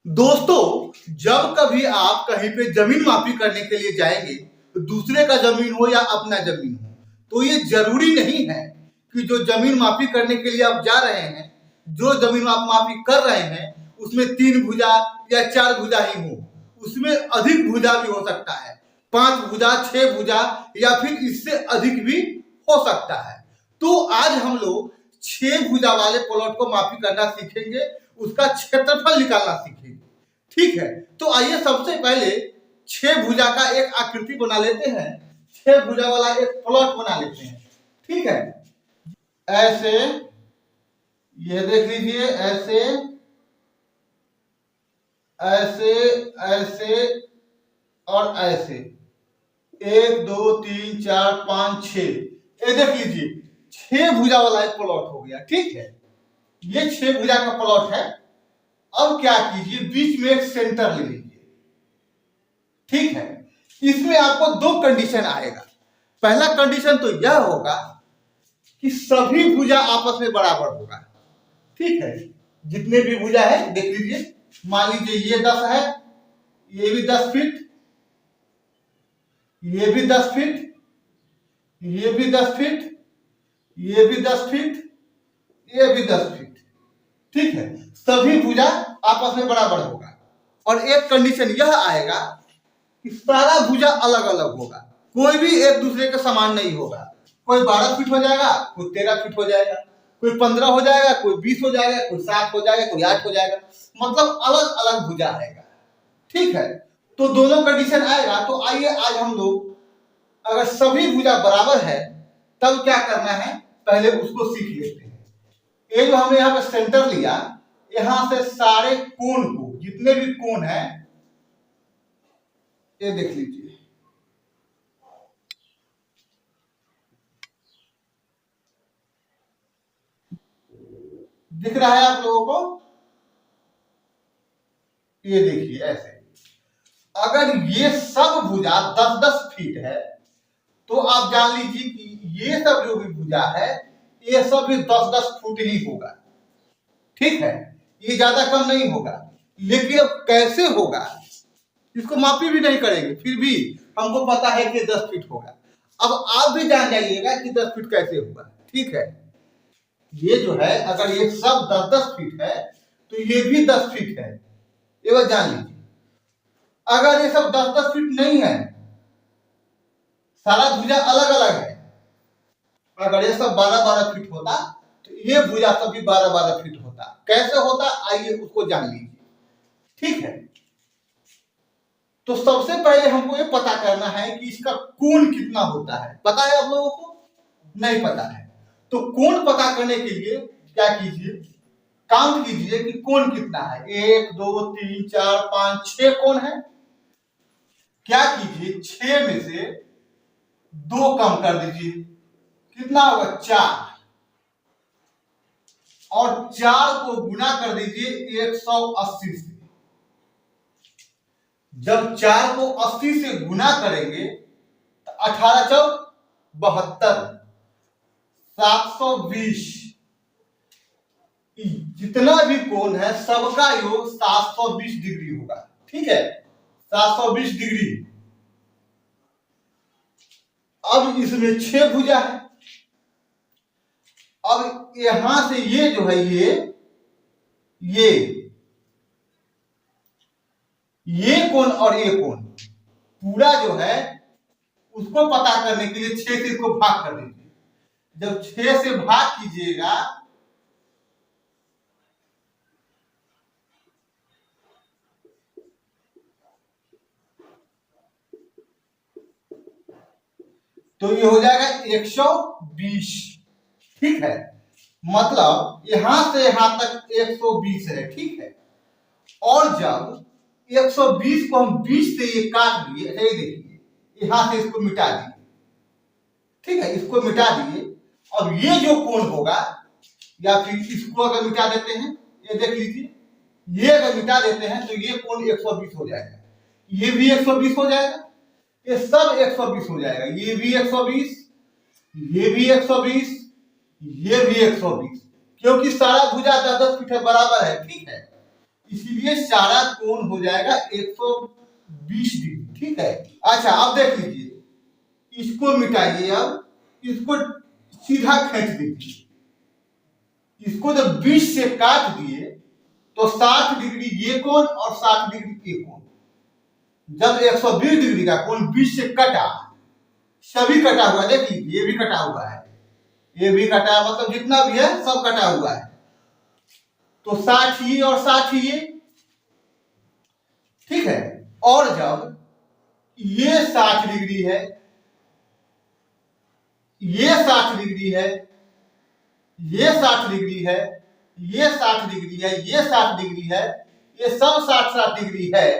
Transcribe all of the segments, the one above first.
दोस्तों, जब कभी आप कहीं पे जमीन मापी करने के लिए जाएंगे, तो दूसरे का जमीन हो या अपना जमीन हो, तो ये जरूरी नहीं है कि जो जमीन मापी करने के लिए आप जा रहे हैं, जो जमीन आप मापी कर रहे हैं, उसमें 3 भुजा या 4 भुजा ही हो। उसमें अधिक भुजा भी हो सकता है, 5 भुजा, 6 भुजा या फिर इससे अधिक भी हो सकता है। तो आज हम लोग 6 भुजा वाले प्लॉट को मापी करना सीखेंगे, उसका क्षेत्रफल निकालना सीखेंगे। ठीक है, तो आइए सबसे पहले 6 भुजा का एक आकृति बना लेते हैं। 6 भुजा वाला एक प्लॉट बना लेते हैं। ठीक है, ऐसे, ये देख लीजिए, ऐसे ऐसे ऐसे और ऐसे, 1 2 3 4 5 6, ये देख लीजिए 6 भुजा वाला एक प्लॉट हो गया। ठीक है, ये 6 भुजा का प्लॉट है। अब क्या कीजिए, बीच में एक सेंटर ले लीजिए। ठीक है, इसमें आपको 2 कंडीशन आएगा। पहला कंडीशन तो यह होगा कि सभी भुजा आपस में बराबर होगा। ठीक है, जितने भी भुजा है देख लीजिए, मान लीजिए ये 10 है, ये भी 10 फीट, ये भी 10 फीट, ये भी 10 फीट, ये भी 10 फीट, ये भी 10 फीट। ठीक है, सभी भुजा आपस में बराबर होगा। और एक कंडीशन यह आएगा कि सारा भुजा अलग अलग होगा, कोई भी एक दूसरे के समान नहीं होगा। कोई 12 फीट हो जाएगा, कोई 13 फीट हो जाएगा, कोई 15 हो जाएगा, कोई 20 हो जाएगा, कोई 7 हो जाएगा, कोई 8 हो जाएगा, मतलब अलग अलग भुजा आएगा। ठीक है, तो दोनों कंडीशन आएगा। तो आइए आज हम लोग, अगर सभी भुजा बराबर है तब क्या करना है, पहले उसको सीख लेते हैं। ये जो हमने यहाँ पे सेंटर लिया, यहां से सारे कोण को, जितने भी कोण है, ये देख लीजिए, दिख रहा है आप लोगों को? ये देखिए ऐसे। अगर ये सब भुजा 10-10 फीट है, तो आप जान लीजिए कि ये सब जो भी भुजा है, ये सब भी 10-10 फुट ही होगा। ठीक है, ये ज्यादा कम नहीं होगा। लेकिन अब कैसे होगा, इसको मापी भी नहीं करेंगे, फिर भी हमको पता है कि 10 फीट होगा। अब आप भी जान जाइएगा कि 10 फीट कैसे होगा। ठीक है, ये जो है, अगर ये सब 10-10 फीट है, तो ये भी 10 फीट है, ये बात जान लीजिए। अगर ये सब 10-10 फीट नहीं है, सारा भुजा अलग अलग है, अगर ये सब 12-12 फीट होता, तो ये भुजा सब भी 12-12 फीट होता। कैसे होता, आइए उसको जान लीजिए। ठीक है, तो सबसे पहले हमको ये पता करना है कि इसका कोण कितना होता है। पता है आप लोगों को? नहीं पता है। तो कोण पता करने के लिए क्या कीजिए, काउंट कीजिए कि कोण कितना है। 1 2 3 4 5 6 कोण है। क्या कीजिए, 6 में से 2 कम कर दीजिए, कितना होगा, 4, और 4 को गुना कर दीजिए 180 से। जब 4 को 80 से गुना करेंगे तो 18 चौक 72, 720, जितना भी कोण है सबका योग 720 डिग्री होगा। ठीक है, 720 डिग्री। अब इसमें 6 भुजा है। अब यहां से ये जो है, ये कोण और ये कोण पूरा जो है, उसको पता करने के लिए 6 से इसको भाग कर दीजिए। जब 6 से भाग कीजिएगा, तो ये हो जाएगा 120। ठीक है, मतलब यहां से यहां तक 120 है। ठीक है, और जब 120 को हम 20 से ये काट दिए, ये देखिए, यहां से इसको मिटा दिए। ठीक है, इसको मिटा दिए। अब ये जो कोण होगा, या फिर इसको अगर मिटा देते हैं, ये देख लीजिए, ये अगर मिटा देते हैं तो ये कोण 120 हो जाएगा, ये भी 120 हो जाएगा, ये सब 120 हो जाएगा, ये भी 120, ये भी 120, ये भी 120, क्योंकि सारा भुजा 10-10 फीट बराबर है। ठीक है, इसीलिए सारा कोण हो जाएगा 120 डिग्री। ठीक है, अच्छा अब देख लीजिए, इसको मिटाइए, अब इसको सीधा खींच दीजिए। इसको जब 20 से काट दिए तो 60 डिग्री ये कोण और 60 डिग्री ये कोण। जब 120 डिग्री का कोण 20 से कटा, सभी कटा हुआ, देख लीजिए ये भी कटा हुआ है, ये भी कटा, मतलब जितना भी है सब कटा हुआ है, तो 60 ये और 60 ये। ठीक है, और जब ये 60 डिग्री है, ये 60 डिग्री है, ये 60 डिग्री है, ये 60 डिग्री है, ये 60 डिग्री है, ये सब 60 डिग्री है।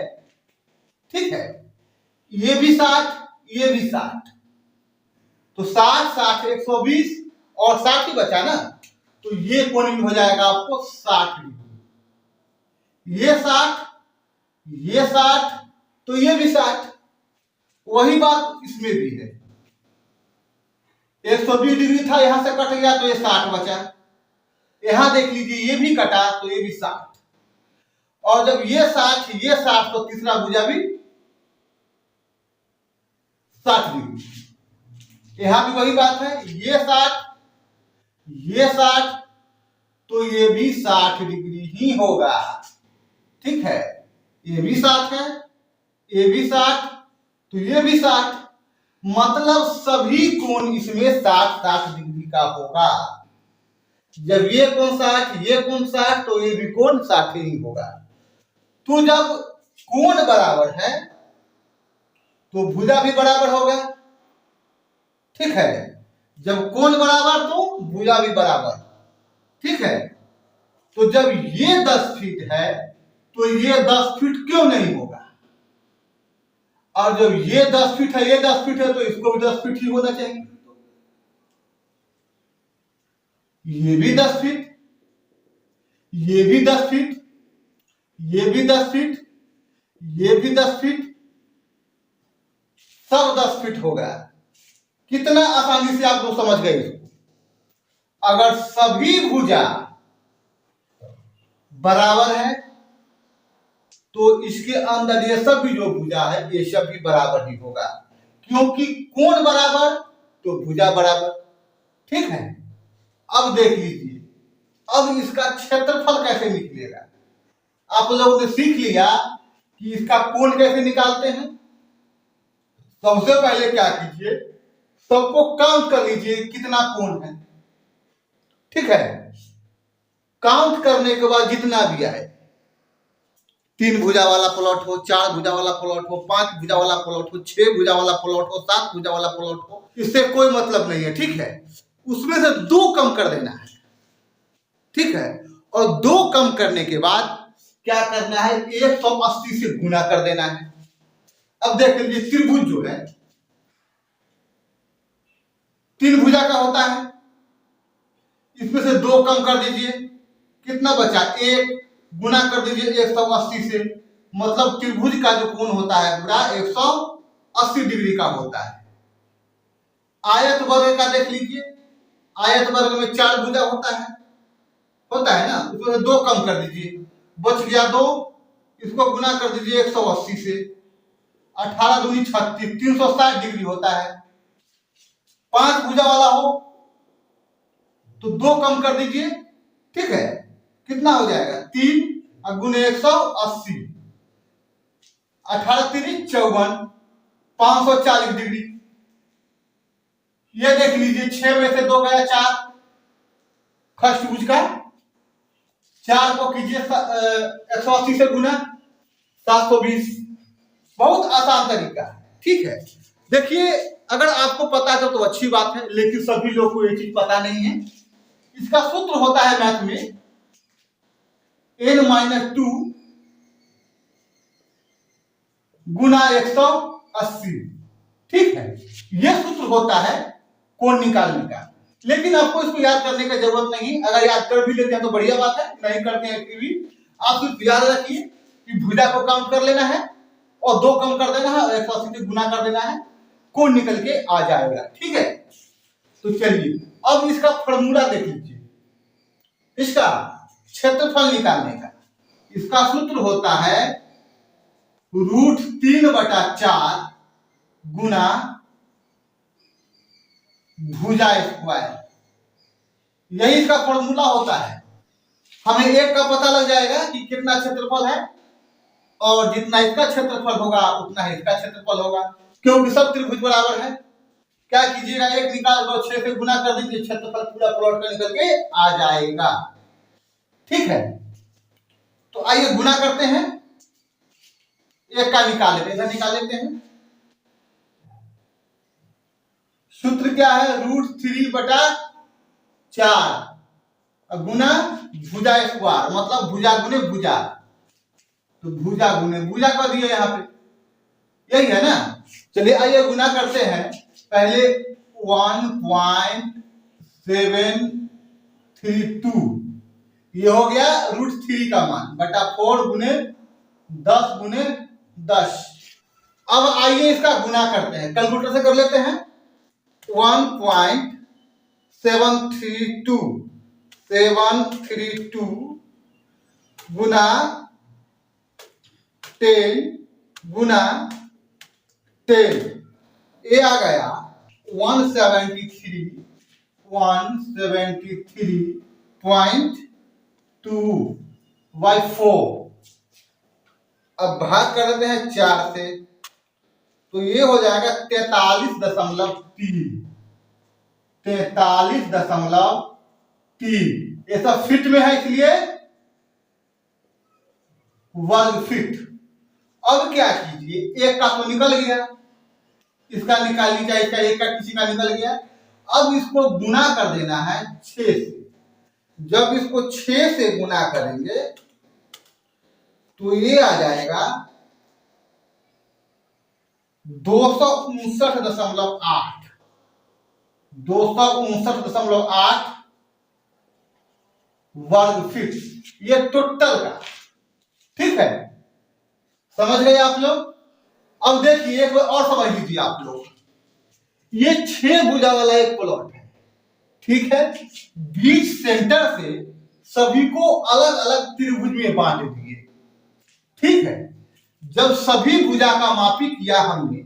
ठीक है, ये भी 60, ये भी 60, तो 60 60 120 और 60 ही बचा ना, तो ये कोण भी हो जाएगा आपको 60 डिग्री। ये 60, ये 60, तो ये भी 60। वही बात इसमें भी है, 120 डिग्री था, यहां से कट गया तो ये 60 बचा। यहां देख लीजिए ये भी कटा तो ये भी 60, और जब ये 60 ये 60 तो तीसरा भुजा भी 60 डिग्री। यहां भी वही बात है, ये 60 ये 60, तो ये भी 60 डिग्री ही होगा। ठीक है, ये भी 60 है, ये भी 60, तो ये भी 60, मतलब सभी कोण इसमें 60 डिग्री का होगा। जब ये कोण 60 ये कोण 60, तो ये भी कोण 60 ही होगा। तो जब कोण बराबर है तो भुजा भी बराबर होगा। ठीक है, जब कोण बराबर तो भुजा भी बराबर। ठीक है, तो जब ये 10 फीट है तो ये 10 फीट क्यों नहीं होगा, और जब ये 10 फीट है, ये 10 फीट है, तो इसको भी 10 फीट ही होना चाहिए। ये भी 10 फीट, ये भी 10 फीट, ये भी 10 फीट, ये भी 10 फीट, सब 10 फीट होगा। कितना आसानी से आप लोग समझ गए इसको। अगर सभी भुजा बराबर है तो इसके अंदर ये सब भी जो भुजा है ये सब भी बराबर ही होगा, क्योंकि कोण बराबर तो भुजा बराबर। ठीक है, अब देख लीजिए, अब इसका क्षेत्रफल कैसे निकलेगा। आप लोगों ने सीख लिया कि इसका कोण कैसे निकालते हैं। सबसे पहले क्या कीजिए, सबको काउंट कर लीजिए कितना कोण है। ठीक है, काउंट करने के बाद जितना भी आए, 3 भुजा वाला प्लॉट हो, 4 भुजा वाला प्लॉट हो, 5 भुजा वाला प्लॉट हो, 6 भुजा वाला प्लॉट हो, 7 भुजा वाला प्लॉट हो, इससे कोई मतलब नहीं है। ठीक है, उसमें से 2 कम कर देना है। ठीक है, और 2 कम करने के बाद क्या करना है, 180 से गुना कर देना है। अब देख लीजिए, त्रिभुज जो है 3 भुजा का होता है, इसमें से 2 कम कर दीजिए, कितना बचा, 1, गुना कर दीजिए 180 से, मतलब त्रिभुज का जो कोण होता है पूरा 180 डिग्री का होता है। आयत वर्ग का देख लीजिए, आयत वर्ग में 4 भुजा होता है ना, उसमें 2 कम कर दीजिए, बच गया 2, इसको गुना कर दीजिए 180 से, 18 दूनी 36, 360 डिग्री होता है। 5 भुजा वाला हो तो 2 कम कर दीजिए। ठीक है, कितना हो जाएगा, 3 और गुने 180, 18 3 54, 540 डिग्री। ये देख लीजिए, 6 में से 2 गया 4, खष्टभुज का 4 को कीजिए 180 से गुना, 720। बहुत आसान तरीका है। ठीक है, देखिए अगर आपको पता है तो अच्छी बात है, लेकिन सभी लोग को ये चीज पता नहीं है। इसका सूत्र होता है मैथ में n-2 गुना 180। ठीक है, यह सूत्र होता है कोण निकालने का, लेकिन आपको इसको याद करने की जरूरत नहीं। अगर याद कर भी लेते हैं तो बढ़िया बात है, नहीं करते हैं फिर भी आप सिर्फ याद रखिए कि भुजा को काउंट कर लेना है और 2 कम कर देना है और 180 से गुना कर देना है, कोण निकल के आ जाएगा। ठीक है, तो चलिए अब इसका फॉर्मूला देख लीजिए, इसका क्षेत्रफल निकालने का। इसका सूत्र होता है √3/4 गुना भुजा स्क्वायर। यही इसका फॉर्मूला होता है। हमें एक का पता लग जाएगा कि कितना क्षेत्रफल है, और जितना इसका क्षेत्रफल होगा उतना ही इसका क्षेत्रफल होगा, क्योंकि सब त्रिभुज बराबर है। क्या कीजिएगा, एक निकाल कर 6 से गुना कर दीजिए, क्षेत्रफल पूरा प्लॉट का निकल के आ जाएगा। ठीक है, तो आइए गुना करते हैं। एक का निकाल लेते हैं, इधर निकाल लेते हैं। सूत्र क्या है, √3/4 गुना भुजा स्क्वायर, मतलब भुजा गुने भुजा, तो भुजा गुने भुजा कर दिए यहाँ पे, यही है ना। चलिए आइए गुना करते हैं। पहले 1.732 ये हो गया √3 का मान बटा 4 गुने 10 गुने 10। अब आइए इसका गुना करते हैं, कैलकुलेटर से कर लेते हैं। 1.732 गुना 10 गुना 10, ये आ गया 173.2/4। अब भाग कर देते हैं 4 से, तो ये हो जाएगा 43.3। 43.3, ये सब फीट में है इसलिए वर्ग फीट। अब क्या कीजिए, एक का तो निकल गया, इसका निकाल लीजिए, इसका एक का किसी का निकल गया। अब इसको गुना कर देना है 6 से। जब इसको 6 से गुना करेंगे तो ये आ जाएगा 259.8 259.8 वर्ग फीट, ये टोटल का। ठीक है, समझ गए आप लोग। अब देखिए एक बार और समझ लीजिए आप लोग, ये 6 भुजा वाला एक प्लॉट है। ठीक है, बीच सेंटर से सभी को अलग अलग त्रिभुज में बांट दिए। ठीक है, जब सभी भुजा का मापी किया हमने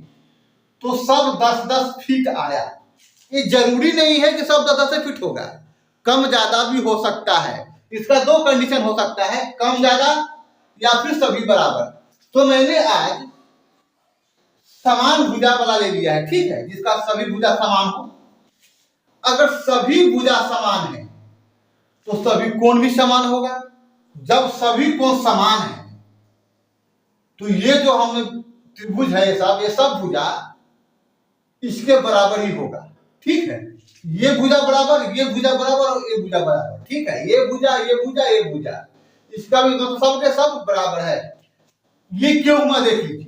तो सब 10-10 फीट आया। ये जरूरी नहीं है कि सब 10-10 फीट होगा, कम ज्यादा भी हो सकता है। इसका 2 कंडीशन हो सकता है, कम ज्यादा या फिर सभी बराबर। तो मैंने आज समान भुजा वाला ले लिया है। ठीक है, जिसका सभी भुजा समान हो। अगर सभी भुजा समान है तो सभी कोण भी समान होगा। जब सभी कोण समान है तो ये जो हमने त्रिभुज है, ये सब भुजा इसके बराबर ही होगा। ठीक है, ये भुजा बराबर, ये भुजा बराबर और ये भुजा बराबर। ठीक है, ये भुजा ये भुजा ये भुजा, इसका भी मतलब सबके सब बराबर है। ये क्यों हुआ देख लीजिए।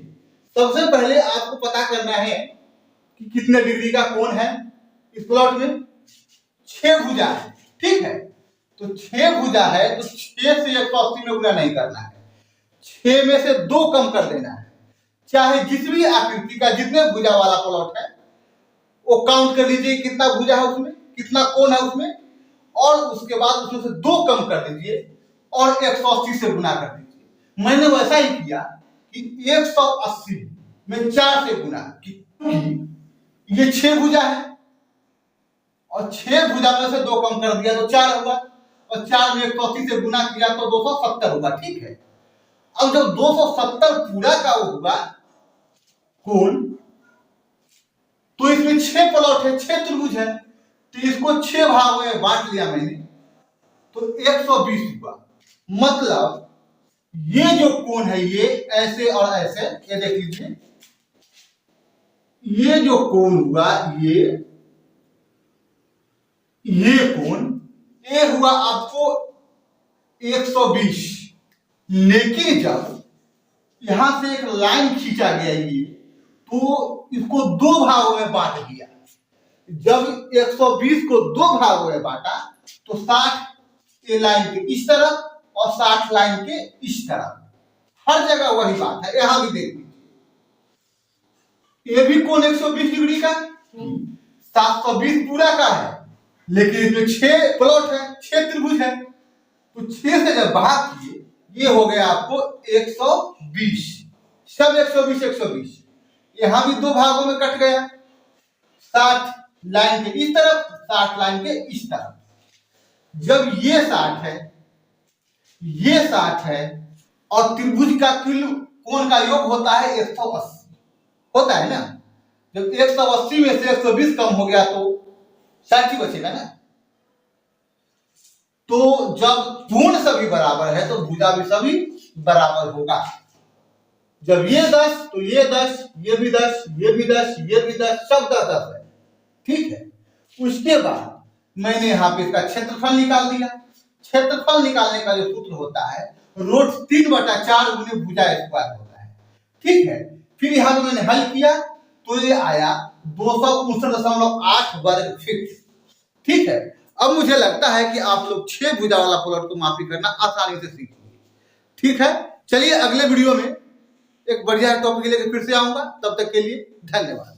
सबसे पहले आपको पता करना है कि कितने डिग्री का कोण है इस प्लॉट में। 6 भुजा है। ठीक है, तो 6 भुजा है तो 6 से 180 में गुना नहीं करना है, 6 में से 2 कम कर देना है। चाहे जिस भी आकृति का जितने भुजा वाला प्लॉट है वो काउंट कर लीजिए, कितना भुजा है उसमें, कितना कोण है उसमें, और उसके बाद उसमें से 2 कम कर दीजिए और 180 से गुना कर दीजिए। मैंने वैसा ही किया कि 180 में 4 से गुना, क्योंकि ये 6 भुजा है और 6 भुजा में से 2 कम कर दिया तो 4 होगा, और 4 में 180 से गुना किया तो 270 होगा। ठीक है, अब जब 270 पूरा का होगा कोण, तो इसमें 6 प्लॉट है, 6 त्रिभुज है, तो इसको 6 भागों में बांट लिया मैंने, तो 120 हुआ। मतलब ये जो कोण है ये ऐसे और ऐसे, ये देख लीजिए, ये जो कोण हुआ ये कोण, ये हुआ आपको 120। लेकिन जब यहां से एक लाइन खींचा गया ये, तो इसको 2 भागों में बांट दिया। जब 120 को 2 भागों में बांटा तो 60 ये लाइन के इस तरफ और 60 लाइन के इस तरफ। हर जगह वही बात है, यहां भी देख लीजिए, ये भी कोण 120 डिग्री का, 720 पूरा का है, लेकिन इसमें 6 प्लॉट है, 6 त्रिभुज है, तो 6 से जब भाग किए ये हो गया आपको 120, सब 120 120। यहां भी दो भागों में कट गया, 60 लाइन के इस तरफ, 60 लाइन के इस तरफ। जब ये 60 है, ये 60 है, और त्रिभुज का कुल कोण का योग होता है 180, होता है ना। जब 180 में से 120 कम हो गया तो 60 ही बचेगा ना। तो जब कोण सभी बराबर है तो भुजा भी सभी बराबर होगा। जब ये 10 तो ये 10, ये भी 10, ये भी 10, ये भी 10, सब 10 है, ठीक है। उसके बाद मैंने यहाँ पे इसका क्षेत्रफल निकाल दिया। क्षेत्रफल निकालने का जो सूत्र होता है रूट 3/4 गुने भुजा स्क्वायर होता है, ठीक है। फिर यहाँ पे मैंने हल किया तो ये आया 259.8 वर्ग फीट, ठीक है। अब मुझे लगता है कि आप लोग 6 भुजा वाला प्लॉट को मापी करना आसानी से सीखेंगे, ठीक है। चलिए अगले वीडियो में एक बढ़िया टॉपिक लेकर फिर से आऊंगा, तब तक के लिए धन्यवाद।